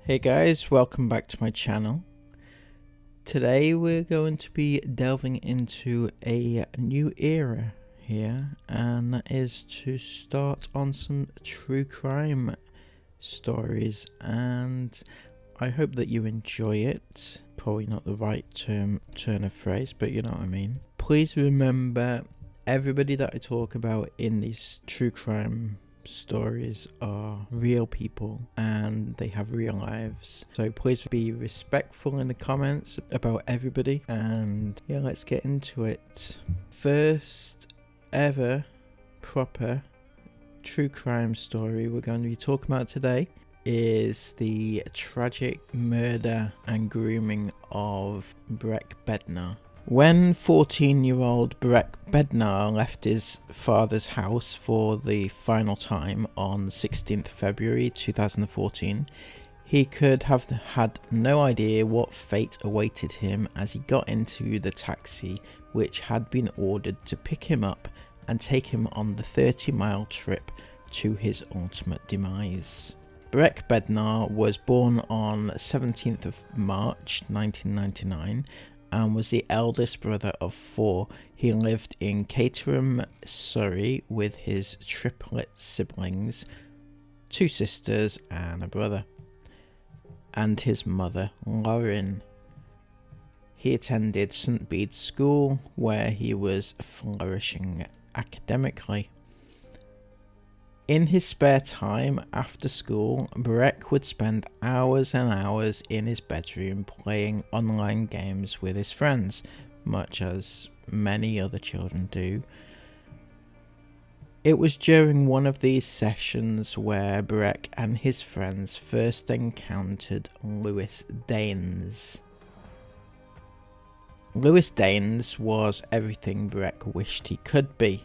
Hey guys, welcome back to my channel. Today we're going to be delving into a new era here, and that is to start on some true crime stories, and I hope that you enjoy it. Probably not the right turn of phrase, but you know what I mean. Please remember, everybody that I talk about in these true crime stories are real people and they have real lives, so please be respectful in the comments about everybody. And yeah, let's get into it. First ever proper true crime story we're going to be talking about today is the tragic murder and grooming of Breck Bednar. When 14-year-old Breck Bednar left his father's house for the final time on 16th February 2014, he could have had no idea what fate awaited him as he got into the taxi which had been ordered to pick him up and take him on the 30-mile trip to his ultimate demise. Breck Bednar was born on 17th of March 1999 and was the eldest brother of four. He lived in Caterham, Surrey with his triplet siblings, two sisters and a brother, and his mother Lauren. He attended St Bede's School where he was flourishing academically. In his spare time after school, Breck would spend hours and hours in his bedroom playing online games with his friends, much as many other children do. It was during one of these sessions where Breck and his friends first encountered Lewis Daines. Lewis Daines was everything Breck wished he could be.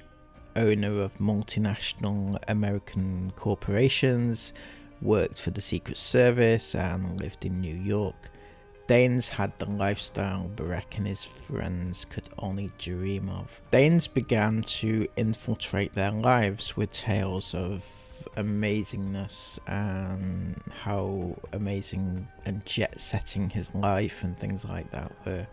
Owner of multinational American corporations, worked for the Secret Service and lived in New York. Daines had the lifestyle Breck and his friends could only dream of. Daines began to infiltrate their lives with tales of amazingness and how amazing and jet-setting his life and things like that were.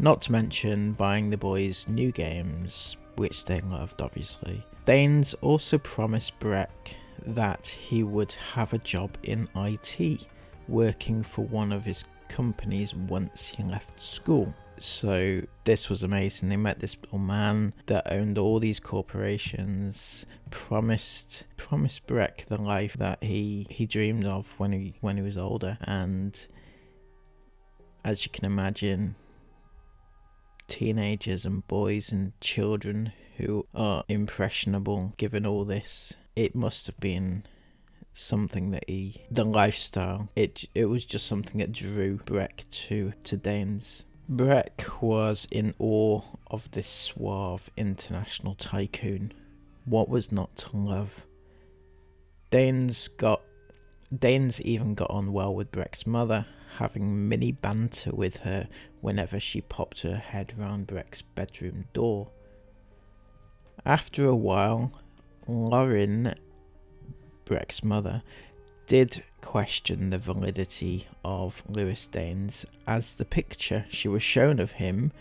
Not to mention buying the boys new games, which they loved obviously. Daines also promised Breck that he would have a job in IT, working for one of his companies once he left school. So this was amazing. They met this little man that owned all these corporations, promised Breck the life that he dreamed of when he was older. And as you can imagine, teenagers and boys and children who are impressionable given all this, it must have been something that the lifestyle, it was just something that drew Breck to Daines. Breck was in awe of this suave international tycoon. What was not to love? Daines even got on well with Breck's mother, having mini banter with her whenever she popped her head round Breck's bedroom door. After a while, Lauren, Breck's mother, did question the validity of Lewis Daines, as the picture she was shown of him,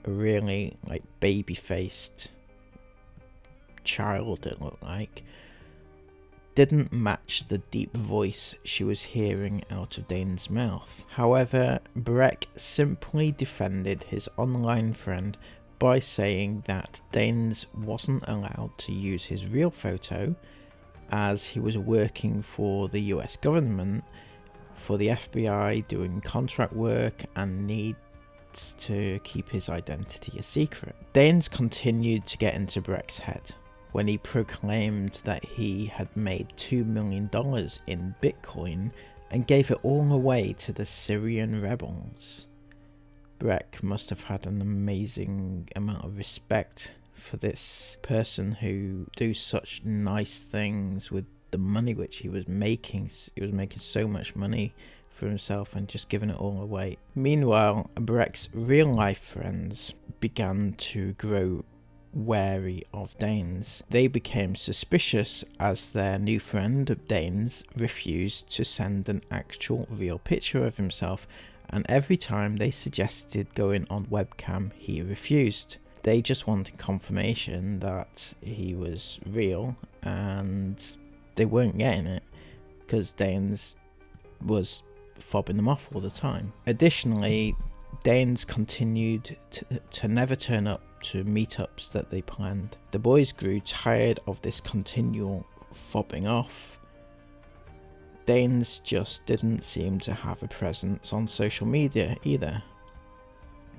a really baby-faced child it looked like, didn't match the deep voice she was hearing out of Daines' mouth. However, Breck simply defended his online friend by saying that Daines wasn't allowed to use his real photo, as he was working for the US government, for the FBI, doing contract work and needs to keep his identity a secret. Daines continued to get into Breck's head when he proclaimed that he had made $2 million in Bitcoin and gave it all away to the Syrian rebels. Breck must have had an amazing amount of respect for this person who do such nice things with the money which he was making. He was making so much money for himself and just giving it all away. Meanwhile, Breck's real life friends began to grow wary of Danes. They became suspicious as their new friend, Danes, refused to send an actual real picture of himself, and every time they suggested going on webcam, he refused. They just wanted confirmation that he was real, and they weren't getting it because Danes was fobbing them off all the time. Additionally, Danes continued to never turn up to meetups that they planned. The boys grew tired of this continual fobbing off. Danes just didn't seem to have a presence on social media either.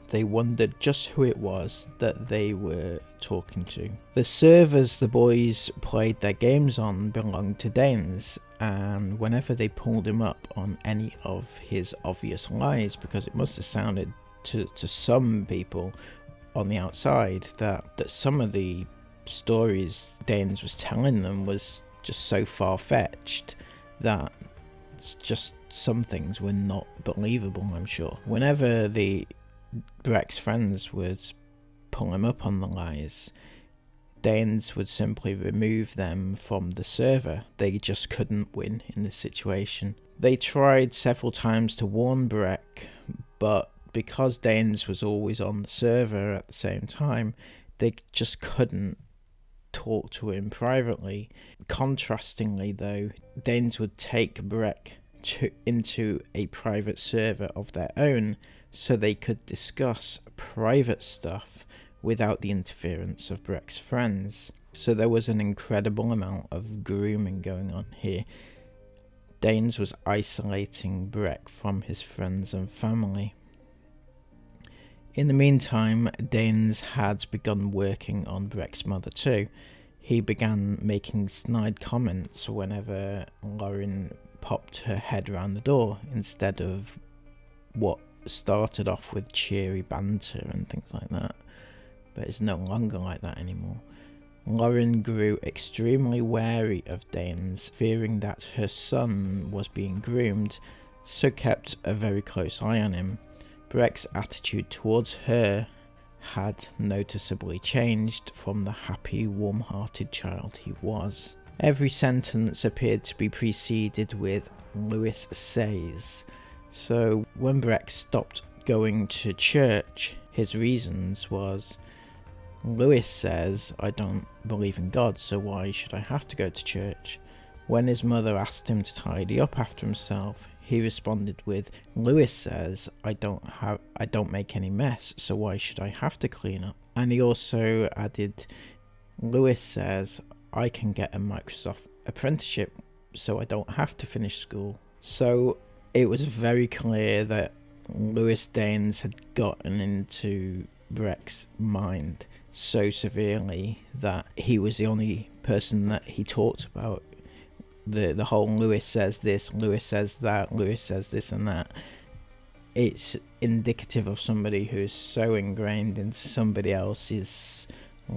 They wondered just who it was that they were talking to. The servers the boys played their games on belonged to Danes, and whenever they pulled him up on any of his obvious lies, because it must have sounded to some people on the outside that some of the stories Danes was telling them was just so far-fetched that just some things were not believable, I'm sure. Whenever Breck's friends would pull him up on the lies, Danes would simply remove them from the server. They just couldn't win in this situation. They tried several times to warn Breck, but because Danes was always on the server at the same time, they just couldn't talk to him privately. Contrastingly though, Danes would take Breck into a private server of their own so they could discuss private stuff without the interference of Breck's friends. So there was an incredible amount of grooming going on here. Danes was isolating Breck from his friends and family. In the meantime, Danes had begun working on Breck's mother too. He began making snide comments whenever Lauren popped her head around the door, instead of what started off with cheery banter and things like that, but it's no longer like that anymore. Lauren grew extremely wary of Danes, fearing that her son was being groomed, so kept a very close eye on him. Breck's attitude towards her had noticeably changed from the happy, warm-hearted child he was. Every sentence appeared to be preceded with "Lewis says." So when Breck stopped going to church, his reasons was, "Lewis says I don't believe in God, so why should I have to go to church?" When his mother asked him to tidy up after himself, he responded with, "Lewis says I don't make any mess, so why should I have to clean up?" And he also added, "Lewis says I can get a Microsoft apprenticeship, so I don't have to finish school." So it was very clear that Lewis Danes had gotten into Breck's mind so severely that he was the only person that he talked about. The whole Lewis says this, Lewis says that, Lewis says this and that. It's indicative of somebody who's so ingrained into somebody else's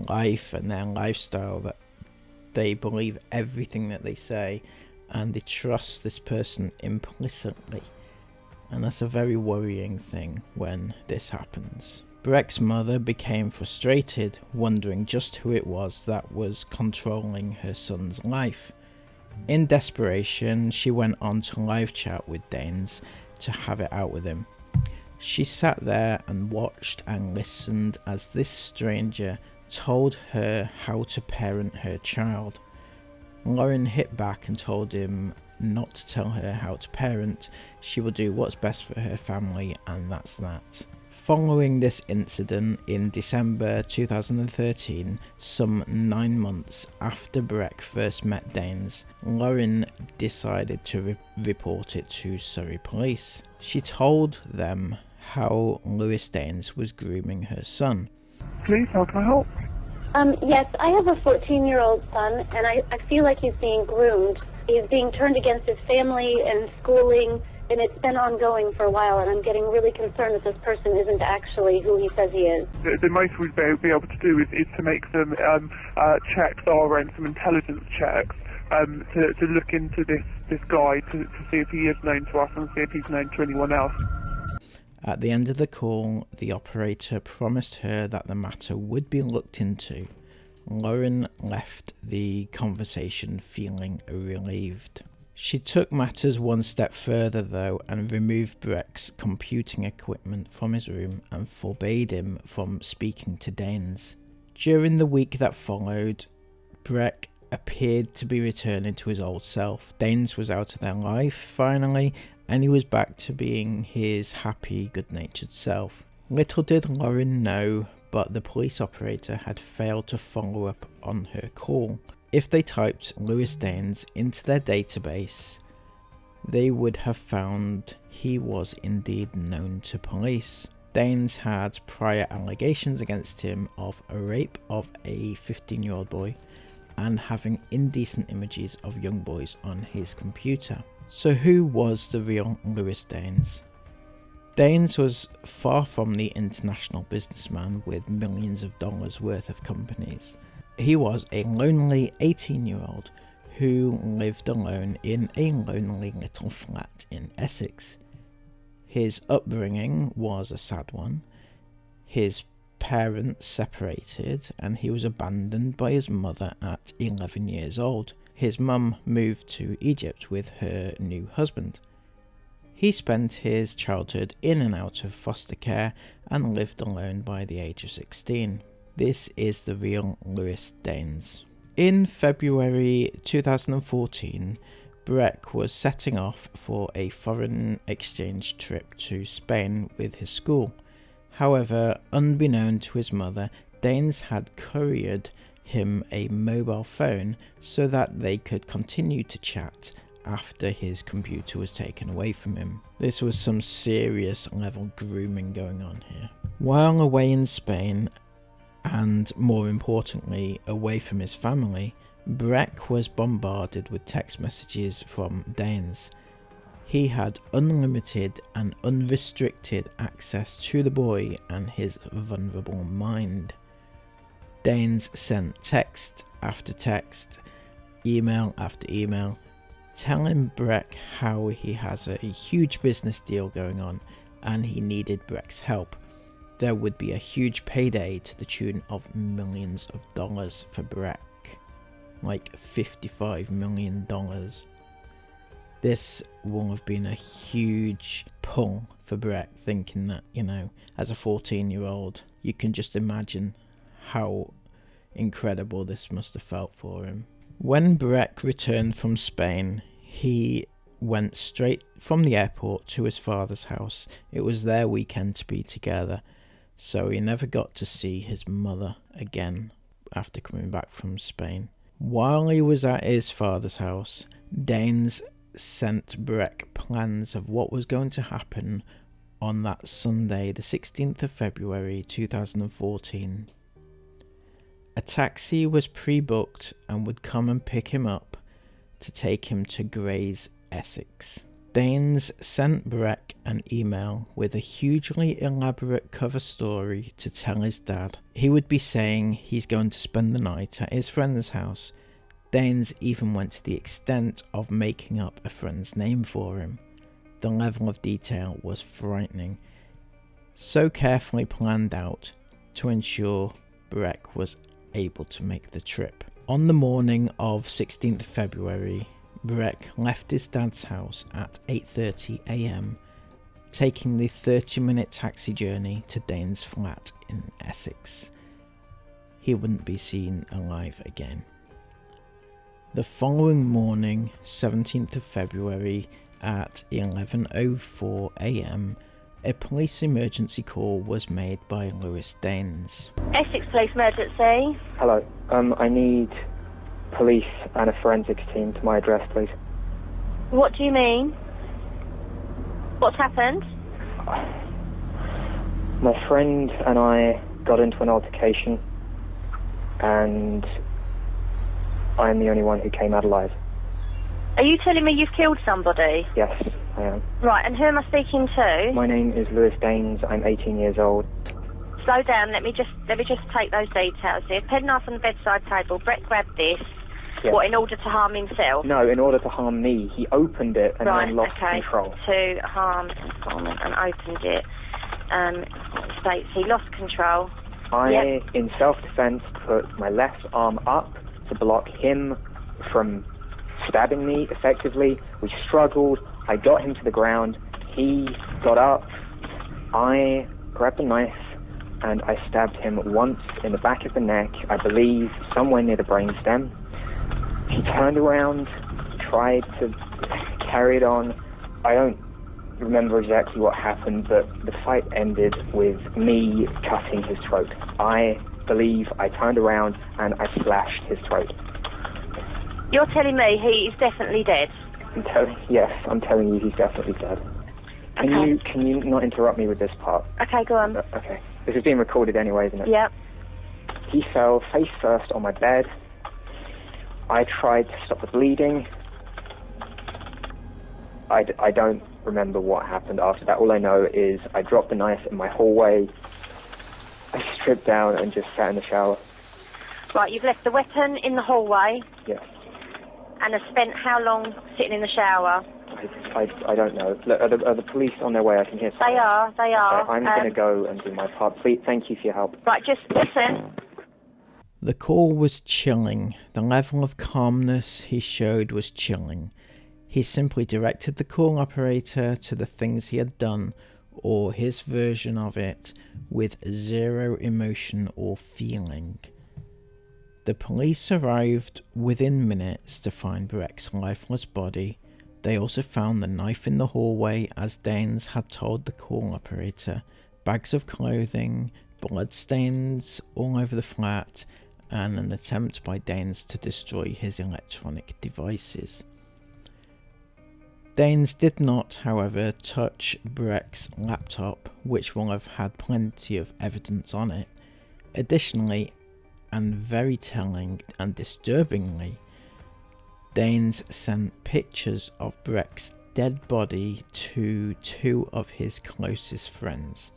life and their lifestyle that they believe everything that they say and they trust this person implicitly. And that's a very worrying thing when this happens. Breck's mother became frustrated, wondering just who it was that was controlling her son's life. In desperation, she went on to live chat with Danes to have it out with him. She sat there and watched and listened as this stranger told her how to parent her child. Lauren hit back and told him not to tell her how to parent. She will do what's best for her family, and that's that. Following this incident in December 2013, some 9 months after Breck first met Danes, Lauren decided to report it to Surrey Police. She told them how Lewis Danes was grooming her son. Please, how can I help? Yes, I have a 14-year-old son, and I feel like he's being groomed. He's being turned against his family and schooling, and it's been ongoing for a while, and I'm getting really concerned that this person isn't actually who he says he is. The most we'd be able to do is to make some checks our end, some intelligence checks, to look into this guy, to see if he is known to us and see if he's known to anyone else. At the end of the call, the operator promised her that the matter would be looked into. Lauren left the conversation feeling relieved. She took matters one step further though and removed Breck's computing equipment from his room and forbade him from speaking to Danes. During the week that followed, Breck appeared to be returning to his old self. Danes was out of their life finally, and he was back to being his happy, good-natured self. Little did Lauren know, but the police operator had failed to follow up on her call. If they typed Lewis Danes into their database, they would have found he was indeed known to police. Danes had prior allegations against him of a rape of a 15-year-old boy and having indecent images of young boys on his computer. So who was the real Lewis Danes? Danes was far from the international businessman with millions of dollars worth of companies. He was a lonely 18-year-old who lived alone in a lonely little flat in Essex. His upbringing was a sad one. His parents separated and he was abandoned by his mother at 11 years old. His mum moved to Egypt with her new husband. He spent his childhood in and out of foster care and lived alone by the age of 16. This is the real Lewis Danes. In February 2014, Breck was setting off for a foreign exchange trip to Spain with his school. However, unbeknown to his mother, Danes had couriered him a mobile phone so that they could continue to chat after his computer was taken away from him. This was some serious level grooming going on here. While away in Spain, and more importantly away from his family, Breck was bombarded with text messages from Danes. He had unlimited and unrestricted access to the boy and his vulnerable mind. Danes sent text after text, email after email, telling Breck how he has a huge business deal going on and he needed Breck's help. There would be a huge payday to the tune of millions of dollars for Breck, like $55 million. This will have been a huge pull for Breck, thinking that, as a 14-year-old, you can just imagine how incredible this must have felt for him. When Breck returned from Spain, he went straight from the airport to his father's house. It was their weekend to be together, so he never got to see his mother again after coming back from Spain. While he was at his father's house, Danes sent Breck plans of what was going to happen on that Sunday, the 16th of February 2014. A taxi was pre-booked and would come and pick him up to take him to Grays, Essex. Danes sent Breck an email with a hugely elaborate cover story to tell his dad. He would be saying he's going to spend the night at his friend's house. Danes even went to the extent of making up a friend's name for him. The level of detail was frightening, so carefully planned out to ensure Breck was able to make the trip. On the morning of 16th February, Breck left his dad's house at 8:30 AM, taking the 30-minute taxi journey to Dane's flat in Essex. He wouldn't be seen alive again. The following morning, 17th of February, at 11:04 AM, a police emergency call was made by Lewis Danes. Essex Police Emergency. Hello. I need police and a forensics team to my address, please. What do you mean? What's happened? My friend and I got into an altercation, and I'm the only one who came out alive. Are you telling me you've killed somebody? Yes, I am. Right, and who am I speaking to? My name is Lewis Danes. I'm 18 years old. Slow down, let me just take those details here. Bednar on the bedside table. Breck grabbed this. Yes. What, in order to harm himself? No, in order to harm me. He opened it and then lost control. To harm and opened it. states he lost control. I, in self-defense, put my left arm up to block him from stabbing me effectively. We struggled. I got him to the ground. He got up. I grabbed the knife and I stabbed him once in the back of the neck, I believe somewhere near the brainstem. He turned around, tried to carry it on. I don't remember exactly what happened, but the fight ended with me cutting his throat. I believe I turned around and I slashed his throat. You're telling me he is definitely dead? Yes, I'm telling you he's definitely dead. Can you not interrupt me with this part? Okay, go on. Okay. This is being recorded anyway, isn't it? Yep. He fell face first on my bed. I tried to stop the bleeding. I don't remember what happened after that. All I know is I dropped the knife in my hallway. I stripped down and just sat in the shower. Right, you've left the weapon in the hallway. Yes. And have spent how long sitting in the shower? I don't know. Look, are the police on their way? I can hear something. They are. Okay, I'm going to go and do my part. Please, thank you for your help. Right, just listen. The call was chilling. The level of calmness he showed was chilling. He simply directed the call operator to the things he had done, or his version of it, with zero emotion or feeling. The police arrived within minutes to find Breck's lifeless body. They also found the knife in the hallway, as Danes had told the call operator, bags of clothing, bloodstains all over the flat, and an attempt by Danes to destroy his electronic devices. Danes did not, however, touch Breck's laptop, which will have had plenty of evidence on it. Additionally, and very telling and disturbingly, Danes sent pictures of Breck's dead body to two of his closest friends.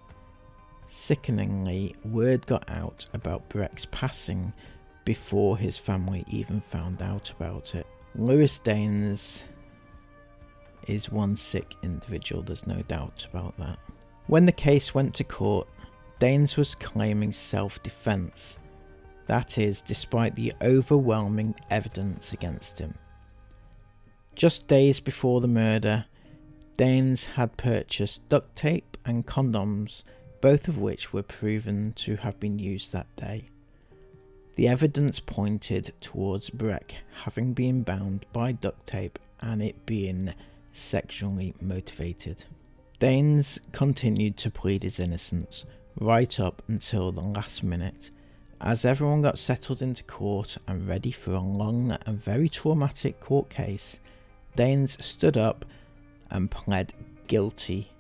Sickeningly, word got out about Breck's passing before his family even found out about it. Lewis Danes is one sick individual, there's no doubt about that. When the case went to court, Danes was claiming self-defense. That is, despite the overwhelming evidence against him. Just days before the murder, Danes had purchased duct tape and condoms, both of which were proven to have been used that day. The evidence pointed towards Breck having been bound by duct tape and it being sexually motivated. Danes continued to plead his innocence right up until the last minute. As everyone got settled into court and ready for a long and very traumatic court case, Danes stood up and pled guilty,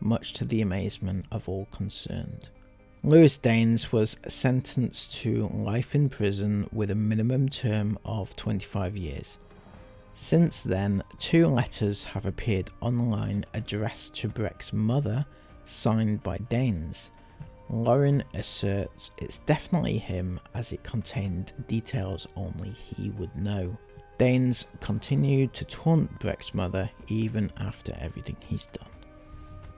much to the amazement of all concerned. Lewis Danes was sentenced to life in prison with a minimum term of 25 years. Since then, 2 letters have appeared online addressed to Breck's mother, signed by Danes. Lauren asserts it's definitely him, as it contained details only he would know. Danes continued to taunt Breck's mother even after everything he's done.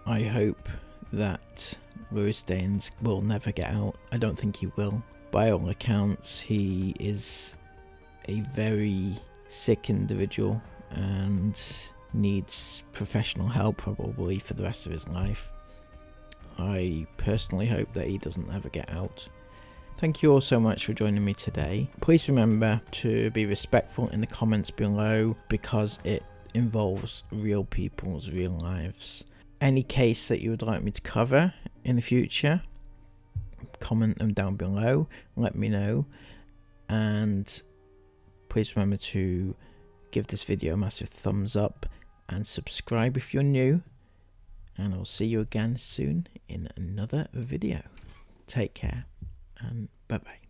I hope that Lewis Danes will never get out. I don't think he will. By all accounts, he is a very sick individual and needs professional help probably for the rest of his life. I personally hope that he doesn't ever get out. Thank you all so much for joining me today. Please remember to be respectful in the comments below, because it involves real people's real lives. Any case that you would like me to cover in the future, comment them down below, let me know, and please remember to give this video a massive thumbs up and subscribe if you're new, and I'll see you again soon in another video. Take care and bye bye.